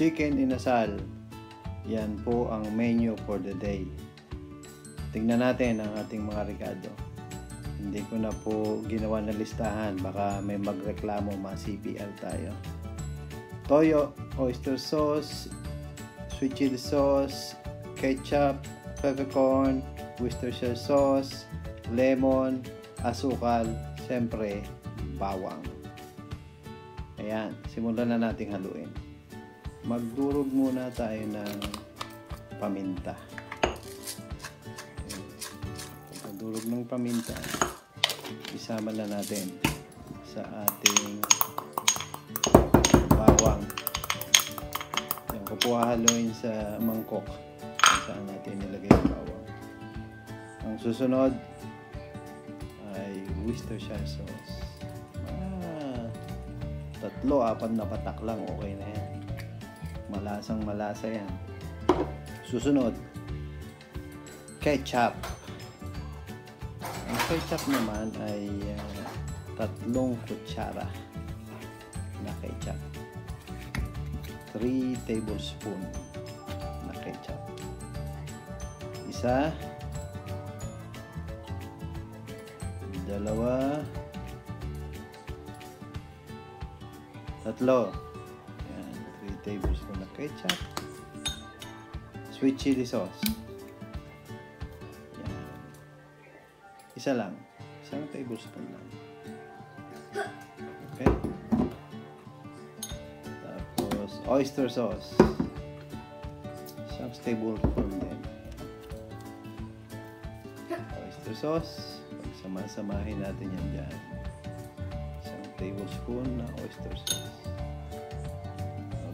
chicken inasal. Yan po ang menu for the day. Tingnan natin ang ating mga rekado. Hindi ko na po ginawa na listahan. Baka may magreklamo, ma-CPL tayo. Toyo, oyster sauce, sweet chili sauce, ketchup, peppercorn, Worcestershire sauce, lemon, asukal, siyempre, bawang. Ayan, simulan na nating haluin. Magdurog muna tayo ng paminta. Pagkadurog ng paminta, isama na natin sa ating bawang. Yan ko po haluin sa mangkok kung saan natin nilagay yung bawang. Ang susunod ay Worcestershire sauce. 3-4 na patak lang, okay na yan. Malasang malasa yan. Susunod, ketchup. Ang ketchup naman ay 3 kutsara na ketchup. 3 tablespoon na ketchup. Isa, 2, 3. Yan, 3 tablespoon na ketchup. Sweet chili sauce. Yan. Isa lang. 1 tablespoon lang. Okay. Tapos, oyster sauce. 1 tablespoon din. Oyster sauce. Pagsama-samahin natin yan dyan. 1 tablespoon na oyster sauce.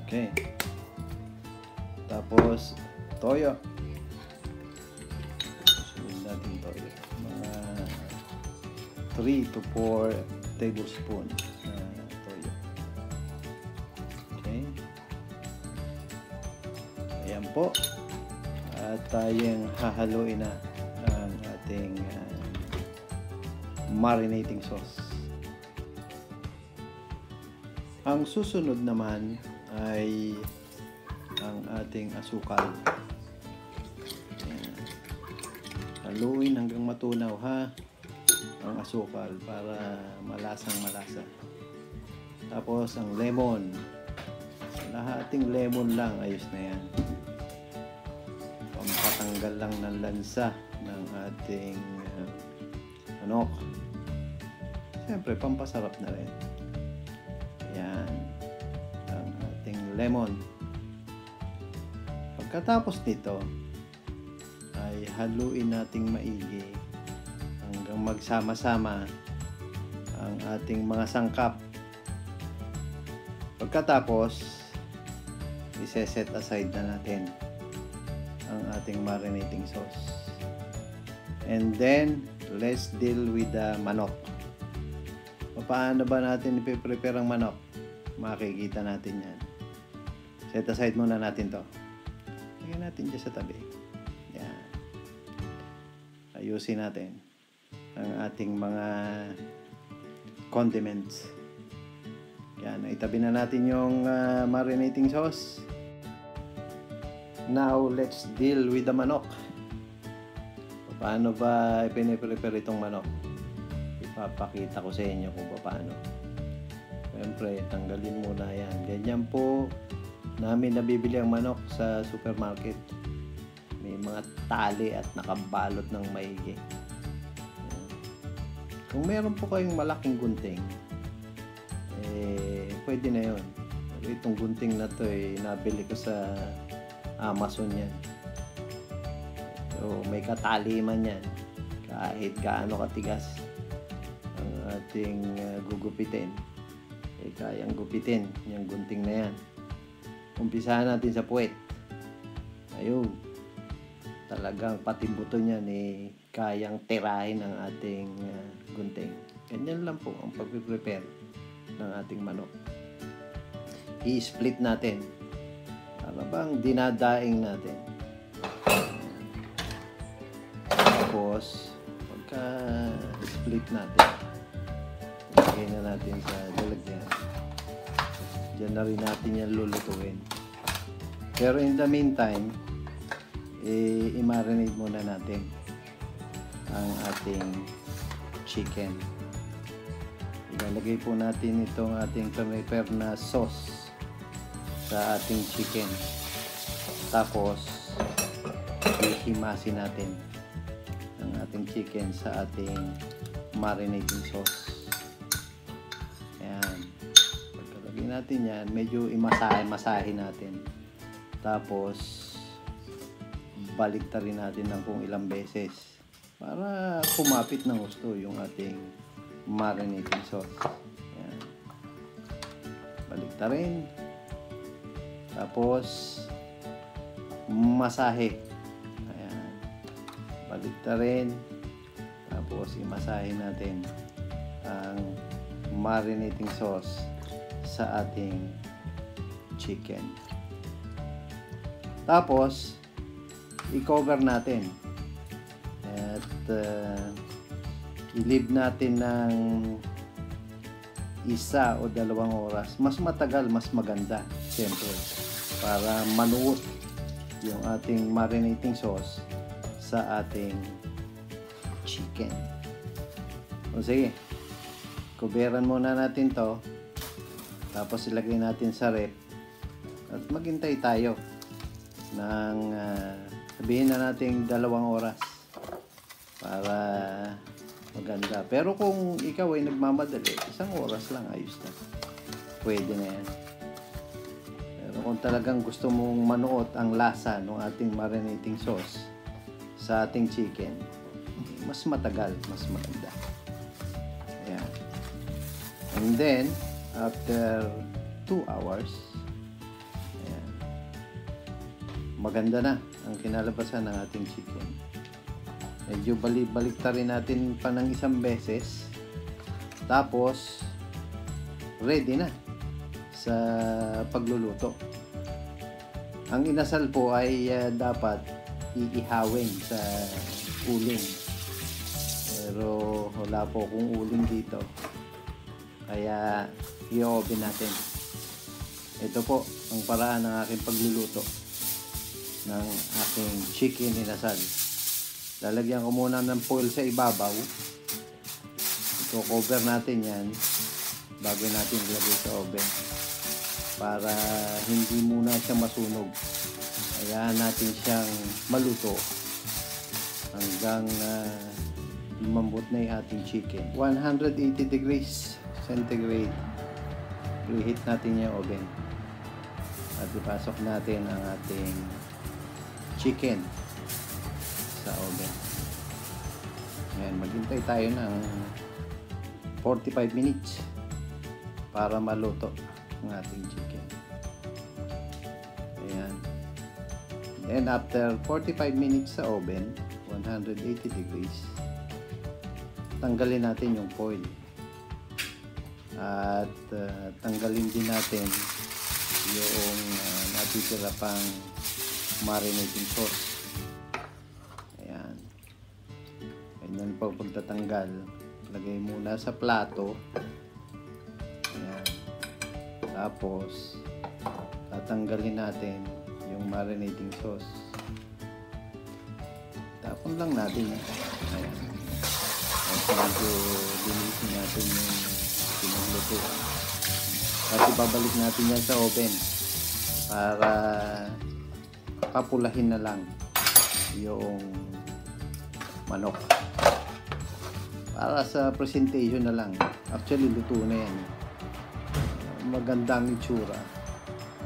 Okay. Tapos, toyo. Sunod natin toyo. Mga 3 to 4 tablespoon na toyo. Okay. Ayan po. At tayong hahaluin na ang ating marinating sauce. Ang susunod naman ay ang ating asukal. Ayan. Haluin hanggang matunaw ha ang asukal para malasang malasa. Tapos ang lemon. Lahating lemon lang, ayos na yan. Pampatanggal lang ng lansa ng ating manok. Siyempre pampasarap na rin. Ayan ang ating lemon. Pagkatapos nito ay haluin nating maigi hanggang magsama-sama ang ating mga sangkap. Pagkatapos iseset aside na natin ang ating marinating sauce. And then let's deal with the manok. Paano ba natin ipiprepare ang manok? Makikita natin yan. Set aside muna natin to. Lagyan natin dyan sa tabi. Yan. Ayusin natin ang ating mga condiments. Yan. Itabi na natin yung marinating sauce. Now, let's deal with the manok. Paano ba ipiniprepare itong manok? Ipapakita ko sa inyo kung paano. Siyempre, tanggalin muna yan. Ganyan po namin nabibili ang manok sa supermarket. May mga tali at nakabalot ng maigi. Kung meron po kayong malaking gunting, pwede na yun. Itong gunting na to nabili ko sa Amazon yan. So, may katali man yan. Kahit gaano katigas ang ating gugupitin, kayang gupitin yung gunting na yan. Umpisahan natin sa puwet. Ayun, talagang pati buto niyan kayang tirahin ang ating gunting. Ganyan lang po ang pag-prepare ng ating manok. I-split natin para bang dinadaing natin. Tapos pagka split natin, ilagay na natin sa lalagyan. Diyan na rin natin yan lulutuin. Pero in the meantime, i-marinate muna natin ang ating chicken. Ilalagay po natin itong ating prepare na sauce sa ating chicken. Tapos, ihimasin natin ang ating chicken sa ating marinating sauce. Ayan. Pagkalagay natin yan, medyo imasahe-masahe natin. Tapos, baliktarin natin ng kung ilang beses para kumapit ng gusto yung ating marinating sauce. Ayan. Baliktarin. Tapos, masahe. Ayan. Baliktarin. Tapos, imasahe natin ang marinating sauce sa ating chicken. Tapos, i-cover natin at i-leave natin ng 1 o 2 oras. Mas matagal, mas maganda siyempre, para manuot yung ating marinating sauce sa ating chicken. O sige, kuberan muna natin to, tapos ilagay natin sa rep at maghintay tayo ng sabihin na natin 2 oras para maganda. Pero kung ikaw ay nagmamadali, 1 oras lang, ayos na. Pwede na yan. Pero kung talagang gusto mong manuot ang lasa ng ating marinating sauce sa ating chicken, mas matagal, mas maganda. Ayan. And then, after 2 hours, ayan, maganda na ang kinalabasan ng ating chicken. Medyo baliktarin natin pa ng 1 beses. Tapos, ready na sa pagluluto. Ang inasal po ay dapat iihawin sa uling. Pero wala po akong uling dito. Kaya i-oven natin. Ito po ang paraan ng aking pagluluto ng aking chicken inasal. Lalagyan ko muna ng foil sa ibabaw. I-cover natin yan bago natin ilagay sa oven para hindi muna siya masunog. Hayaan natin siyang maluto hanggang lumambot na yung ating chicken. 180 degrees centigrade. Preheat natin yung oven at ipasok natin ang ating chicken sa oven. Ayan, maghintay tayo ng 45 minutes para maluto ang ating chicken. Ayan. Then after 45 minutes sa oven, 180 degrees, tanggalin natin yung foil. At tanggalin din natin yung natitira pang marinating sauce. Ayan. Ganyan po pagtatanggal. Lagay muna sa plato. Ayan. Tapos, tatanggalin natin yung marinating sauce. Tapon lang natin. Ayan. At medyo linisin natin yung pinagluto. At ibabalik natin yan sa oven para papulahin na lang yung manok. Para sa presentation na lang. Actually, luto na yan. Magandang itsura.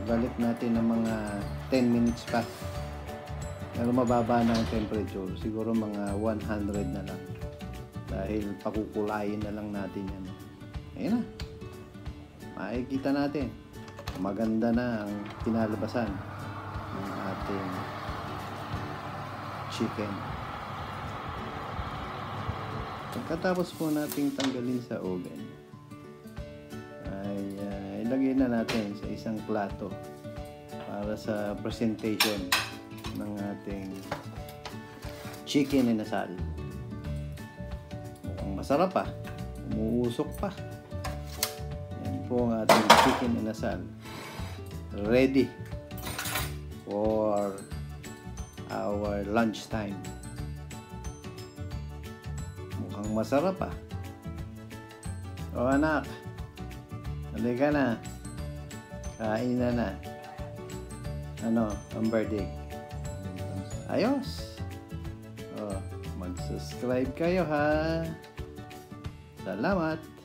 Balik natin ng mga 10 minutes pa. Pero mababa na ang temperature. Siguro mga 100 na lang. Dahil pakukulayin na lang natin yan. Ayun na. Makikita natin. Maganda na ang kinalabasan ng ating chicken. Pagkatapos po nating tanggalin sa oven, ay ilagay na natin sa isang plato para sa presentation ng ating chicken inasal. Mukhang masarap pa. Umuusok pa. Yan po ang ating chicken inasal. Ready for our lunch time. Mukhang masarap ah. O anak, halika na. Kain na. Ano, ang verdict? Ayos. O, mag-subscribe kayo ha. Salamat.